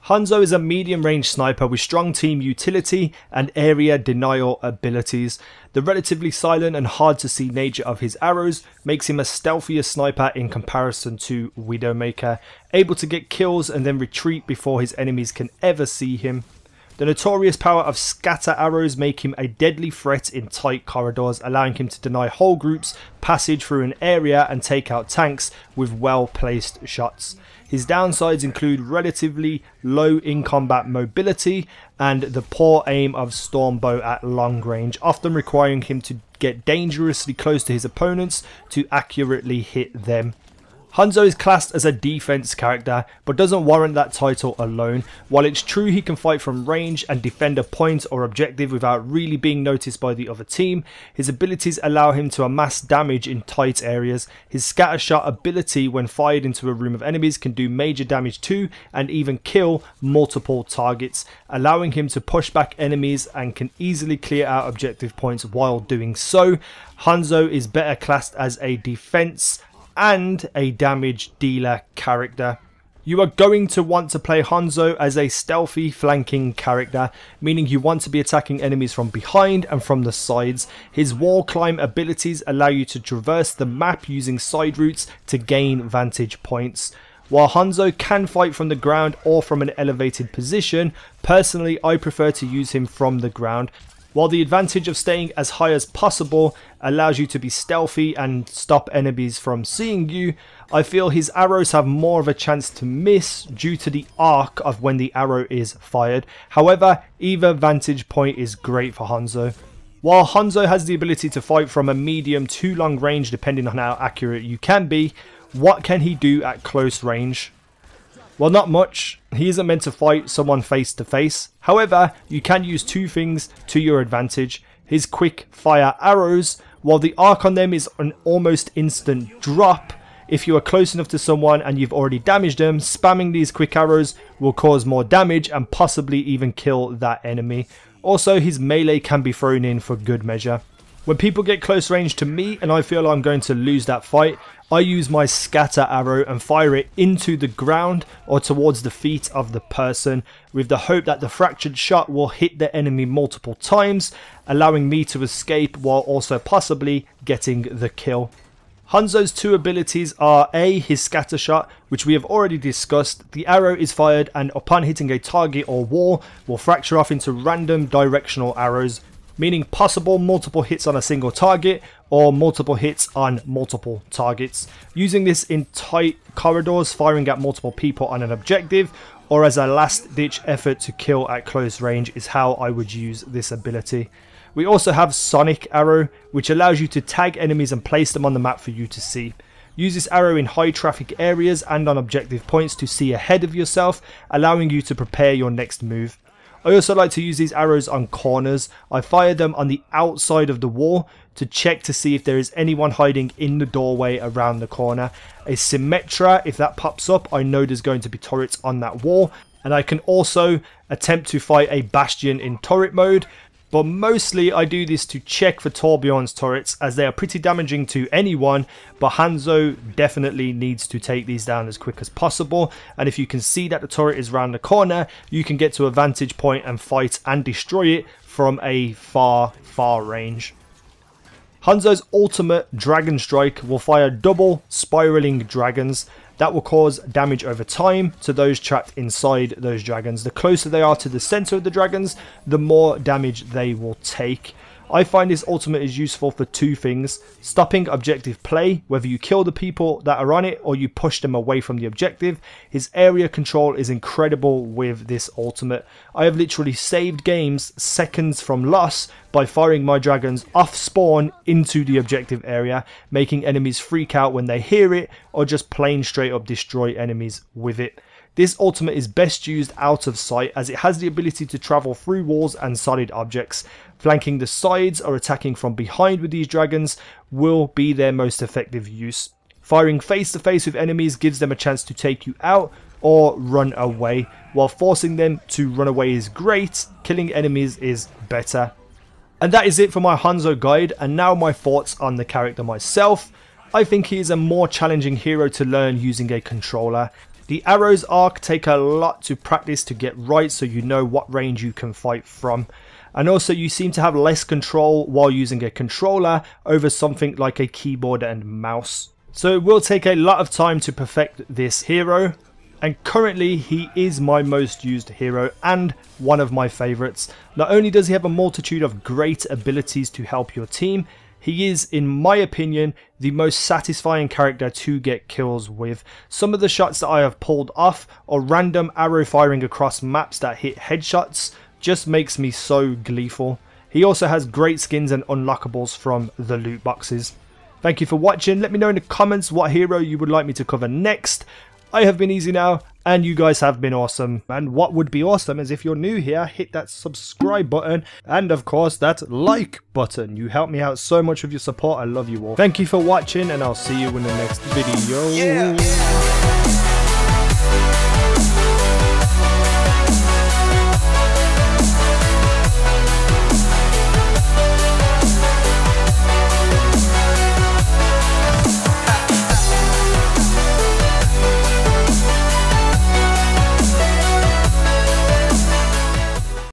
Hanzo is a medium-range sniper with strong team utility and area denial abilities. The relatively silent and hard-to-see nature of his arrows makes him a stealthier sniper in comparison to Widowmaker, able to get kills and then retreat before his enemies can ever see him. The notorious power of scatter arrows make him a deadly threat in tight corridors, allowing him to deny whole groups passage through an area and take out tanks with well-placed shots. His downsides include relatively low in-combat mobility and the poor aim of Stormbow at long range, often requiring him to get dangerously close to his opponents to accurately hit them. Hanzo is classed as a defense character, but doesn't warrant that title alone. While it's true he can fight from range and defend a point or objective without really being noticed by the other team, his abilities allow him to amass damage in tight areas. His scattershot ability when fired into a room of enemies can do major damage to and even kill multiple targets, allowing him to push back enemies and can easily clear out objective points while doing so. Hanzo is better classed as a defense and a damage dealer character. You are going to want to play Hanzo as a stealthy flanking character, meaning you want to be attacking enemies from behind and from the sides. His wall climb abilities allow you to traverse the map using side routes to gain vantage points. While Hanzo can fight from the ground or from an elevated position, personally I prefer to use him from the ground. While the advantage of staying as high as possible allows you to be stealthy and stop enemies from seeing you, I feel his arrows have more of a chance to miss due to the arc of when the arrow is fired. However, either vantage point is great for Hanzo. While Hanzo has the ability to fight from a medium to long range depending on how accurate you can be, what can he do at close range? Well, not much. He isn't meant to fight someone face to face. However, you can use two things to your advantage. His quick fire arrows, while the arc on them is an almost instant drop, if you are close enough to someone and you've already damaged them, spamming these quick arrows will cause more damage and possibly even kill that enemy. Also, his melee can be thrown in for good measure. When people get close range to me and I feel I'm going to lose that fight, I use my scatter arrow and fire it into the ground or towards the feet of the person, with the hope that the fractured shot will hit the enemy multiple times, allowing me to escape while also possibly getting the kill. Hanzo's two abilities are A, his scatter shot, which we have already discussed. The arrow is fired and upon hitting a target or wall will fracture off into random directional arrows, meaning possible multiple hits on a single target or multiple hits on multiple targets. Using this in tight corridors, firing at multiple people on an objective, or as a last ditch effort to kill at close range is how I would use this ability. We also have Sonic Arrow, which allows you to tag enemies and place them on the map for you to see. Use this arrow in high traffic areas and on objective points to see ahead of yourself, allowing you to prepare your next move. I also like to use these arrows on corners. I fire them on the outside of the wall to check to see if there is anyone hiding in the doorway around the corner. A Symmetra, if that pops up, I know there's going to be turrets on that wall. And I can also attempt to fight a Bastion in turret mode. But mostly I do this to check for Torbjorn's turrets, as they are pretty damaging to anyone, but Hanzo definitely needs to take these down as quick as possible. And if you can see that the turret is around the corner, you can get to a vantage point and fight and destroy it from a far range. Hanzo's ultimate Dragon Strike will fire double spiraling dragons that will cause damage over time to those trapped inside those dragons. The closer they are to the center of the dragons, the more damage they will take. I find this ultimate is useful for two things: stopping objective play, whether you kill the people that are on it or you push them away from the objective. His area control is incredible with this ultimate. I have literally saved games seconds from loss by firing my dragons off spawn into the objective area, making enemies freak out when they hear it, or just plain straight up destroy enemies with it. This ultimate is best used out of sight, as it has the ability to travel through walls and solid objects. Flanking the sides or attacking from behind with these dragons will be their most effective use. Firing face to face with enemies gives them a chance to take you out or run away, while forcing them to run away is great. Killing enemies is better. And that is it for my Hanzo guide, and now my thoughts on the character myself. I think he is a more challenging hero to learn using a controller. The arrows arc take a lot to practice to get right, so you know what range you can fight from. And also you seem to have less control while using a controller over something like a keyboard and mouse. So it will take a lot of time to perfect this hero, and currently he is my most used hero and one of my favourites. Not only does he have a multitude of great abilities to help your team, he is, in my opinion, the most satisfying character to get kills with. Some of the shots that I have pulled off, or random arrow firing across maps that hit headshots, just makes me so gleeful. He also has great skins and unlockables from the loot boxes. Thank you for watching. Let me know in the comments what hero you would like me to cover next. I have been Easy Now, and you guys have been awesome. And what would be awesome is if you're new here, hit that subscribe button and of course that like button. You help me out so much with your support. I love you all. Thank you for watching, and I'll see you in the next video.